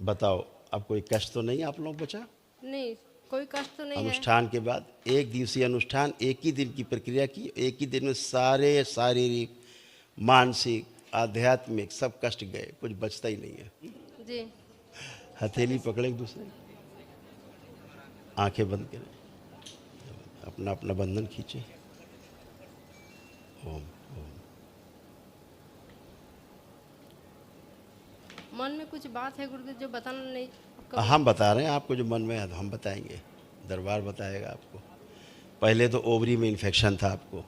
बताओ, अब कोई कष्ट तो नहीं आप लोग बचा? नहीं, कोई कष्ट तो नहीं है। अनुष्ठान के बाद एक दिवसीय अनुष्ठान, एक ही दिन की प्रक्रिया की, एक ही दिन में सारे शारीरिक, मानसिक, आध्यात्मिक सब कष्ट गए, कुछ बचता ही नहीं है। जी। हथेली पकड़े एक दूसरे, आंखें बंद करें, अपना अपना बंधन खींचे। ओम ओम। मन में कुछ बात है गुरुदेव जो बताना नहीं आपका? हम बता रहे हैं आपको, जो मन में है तो हम बताएंगे, दरबार बताएगा आपको। पहले तो ओवरी में इन्फेक्शन था आपको,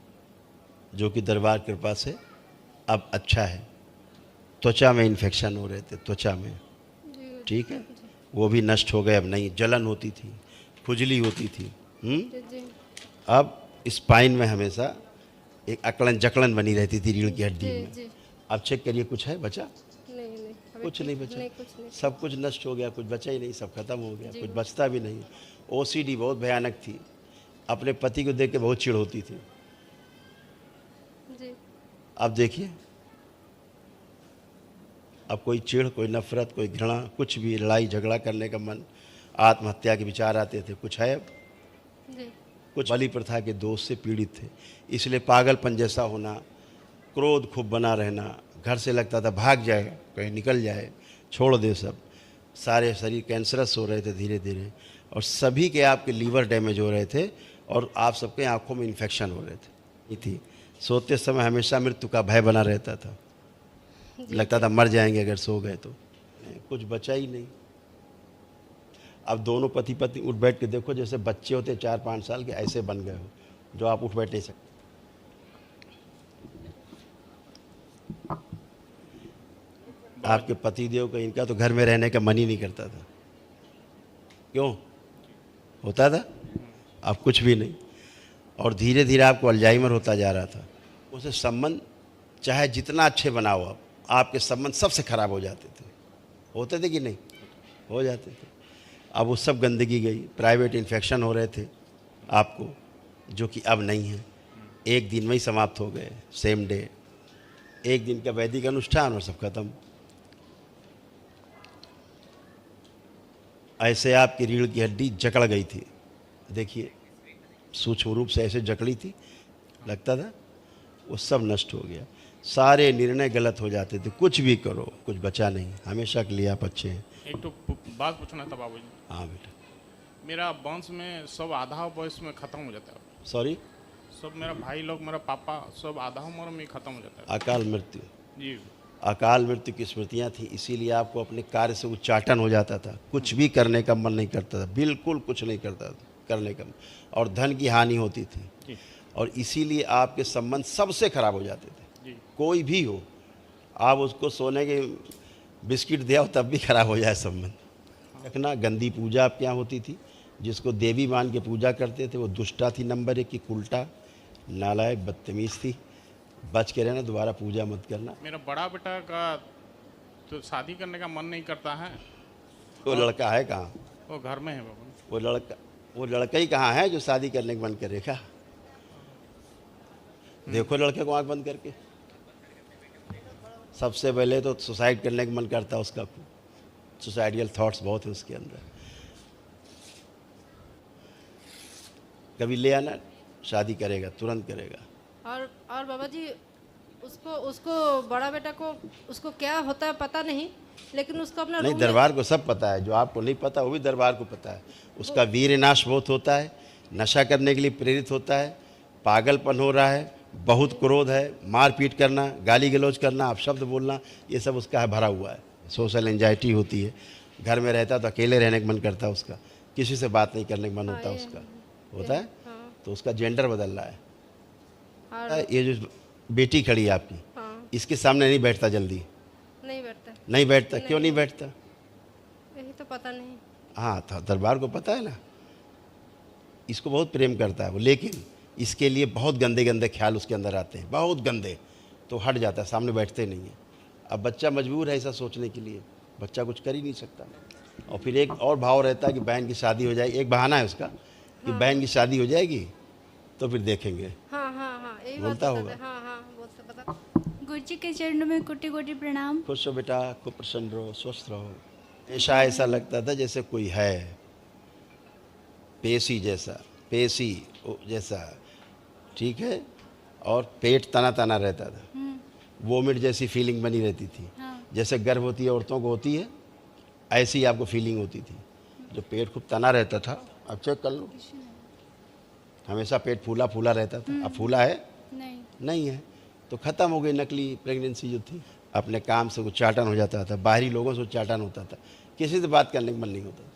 जो कि दरबार कृपा से अब अच्छा है। त्वचा में इन्फेक्शन हो रहे थे, त्वचा में, जी ठीक है, वो भी नष्ट हो गए। अब नहीं, जलन होती थी, खुजली होती थी। जी जी अब स्पाइन में हमेशा एक अकड़न जकड़न बनी रहती थी रीढ़ की हड्डी जी में। जी। अब चेक करिए, कुछ है बचा? नहीं नहीं, अभी कुछ ठीक- नहीं बचा। नहीं, कुछ नहीं। सब कुछ नष्ट हो गया, कुछ बचा ही नहीं, सब खत्म हो गया, जी। कुछ बचता भी नहीं। ओसीडी बहुत भयानक थी, अपने पति को देख के बहुत चिढ़ होती थी। जी अब देखिए, अब कोई चिढ़, कोई नफरत, कोई घृणा, कुछ भी, लड़ाई झगड़ा करने का मन, आत्महत्या के विचार आते थे, कुछ है अब? जी कुछ बलि प्रथा के दोष से पीड़ित थे, इसलिए पागलपन जैसा होना, क्रोध खूब बना रहना, घर से लगता था भाग जाए, कहीं निकल जाए, छोड़ दे सब। सारे शरीर कैंसरस हो रहे थे धीरे धीरे, और सभी के आपके लीवर डैमेज हो रहे थे, और आप सबके आंखों में इन्फेक्शन हो रहे थे। ये थी, सोते समय हमेशा मृत्यु का भय बना रहता था, लगता था मर जाएंगे अगर सो गए तो। कुछ बचा ही नहीं। अब दोनों पति पत्नी उठ बैठ के देखो, जैसे बच्चे होते 4-5 साल के, ऐसे बन गए हो, जो आप उठ बैठ नहीं सकते। आपके पति देव का, इनका तो घर में रहने का मन ही नहीं करता था। क्यों होता था? अब कुछ भी नहीं। और धीरे धीरे आपको अल्जाइमर होता जा रहा था। उसे संबंध चाहे जितना अच्छे बनाओ, आप आपके संबंध सबसे खराब हो जाते थे। होते थे कि नहीं? हो जाते थे। अब वो सब गंदगी गई, प्राइवेट इन्फेक्शन हो रहे थे आपको, जो कि अब नहीं है, एक दिन में ही समाप्त हो गए, सेम डे। एक दिन का वैदिक अनुष्ठान और सब खत्म। ऐसे आपकी रीढ़ की हड्डी जकड़ गई थी, देखिए सूक्ष्म रूप से ऐसे जकड़ी थी, लगता था, वो सब नष्ट हो गया। सारे निर्णय गलत हो जाते थे, कुछ भी करो कुछ बचा नहीं, हमेशा के लिए आप अच्छे हैं। एक तो बात पूछना था बाबूजी। हाँ बेटा। मेरा वंश में सब आधा वयस में खत्म हो जाता है। सॉरी? सब मेरा भाई लोग, मेरा पापा, सब आधा उम्र में ही खत्म हो जाता है। अकाल मृत्यु। जी। अकाल मृत्यु की स्मृतियाँ थी, इसीलिए आपको अपने कार्य से उच्चाटन हो जाता था, कुछ भी करने का मन नहीं करता था, बिल्कुल कुछ नहीं करता था करने का, और धन की हानि होती थी, जी। और इसीलिए आपके संबंध सबसे खराब हो जाते थे। जी। कोई भी हो, आप उसको सोने के बिस्किट दिया हो तब भी खराब हो जाए संबंध। रखना, गंदी पूजा आपके यहाँ होती थी, जिसको देवी मान के पूजा करते थे, वो दुष्टा थी नंबर 1 की, उल्टा नालायक बदतमीज़ थी। बच के रहना, दोबारा पूजा मत करना। मेरा बड़ा बेटा का तो शादी करने का मन नहीं करता है। वो लड़का है कहाँ? वो घर में है बाबू। वो लड़का ही कहाँ है जो शादी करने का मन करेगा? देखो लड़के को आंख बंद करके, सबसे पहले तो सुसाइड करने का मन करता है उसका, सुसाइडियल थॉट्स बहुत है उसके अंदर। कभी ले आना, शादी करेगा, तुरंत करेगा। और बाबा जी, उसको बड़ा बेटा को, उसको क्या होता है पता नहीं, लेकिन उसको अपना नहीं, रूम दरबार को सब पता है, जो आपको नहीं पता वो भी दरबार को पता है। उसका वीर नाश बहुत होता है, नशा करने के लिए प्रेरित होता है, पागलपन हो रहा है, बहुत क्रोध है, मारपीट करना, गाली गलौज करना, अपशब्द बोलना, ये सब उसका है भरा हुआ है। सोशल एंजाइटी होती है, घर में रहता तो अकेले रहने का मन करता है उसका, किसी से बात नहीं करने का मन होता है उसका, होता है। हाँ। तो उसका जेंडर बदल रहा है। और ये जो बेटी खड़ी है आपकी, हाँ, इसके सामने नहीं बैठता जल्दी, नहीं बैठता। नहीं बैठता, क्यों नहीं बैठता? यही तो पता नहीं। हाँ, तो दरबार को पता है ना, इसको बहुत प्रेम करता है वो, लेकिन इसके लिए बहुत गंदे गंदे ख्याल उसके अंदर आते हैं, बहुत गंदे, तो हट जाता है, सामने बैठते नहीं है। अब बच्चा मजबूर है ऐसा सोचने के लिए, बच्चा कुछ कर ही नहीं सकता। और फिर एक और भाव रहता है कि बहन की शादी हो जाएगी, एक बहाना है उसका कि बहन की शादी हो जाएगी तो फिर देखेंगे, हाँ हाँ हाँ, यही बात बोलता बता होगा। दे। हाँ हाँ, बोलता बता। गुरु जी के चरणों में कोटि कोटि प्रणाम। खुश हो बेटा, खूब प्रसन्न रहो, स्वस्थ रहो। हमेशा ऐसा लगता था जैसे कोई है, पेशी जैसा, ठीक है। और पेट तना तना रहता था, वोमिट जैसी फीलिंग बनी रहती थी। जैसे गर्भवती औरतों को होती है, ऐसी आपको फीलिंग होती थी। जो पेट खूब तना रहता था, अब चेक कर लो, हमेशा पेट फूला फूला रहता था। अब फूला है? नहीं है। तो ख़त्म हो गई नकली प्रेगनेंसी जो थी। अपने काम से उच्चाटन हो जाता था, बाहरी लोगों से उच्चाटन होता था, किसी से बात करने का मन नहीं होता था।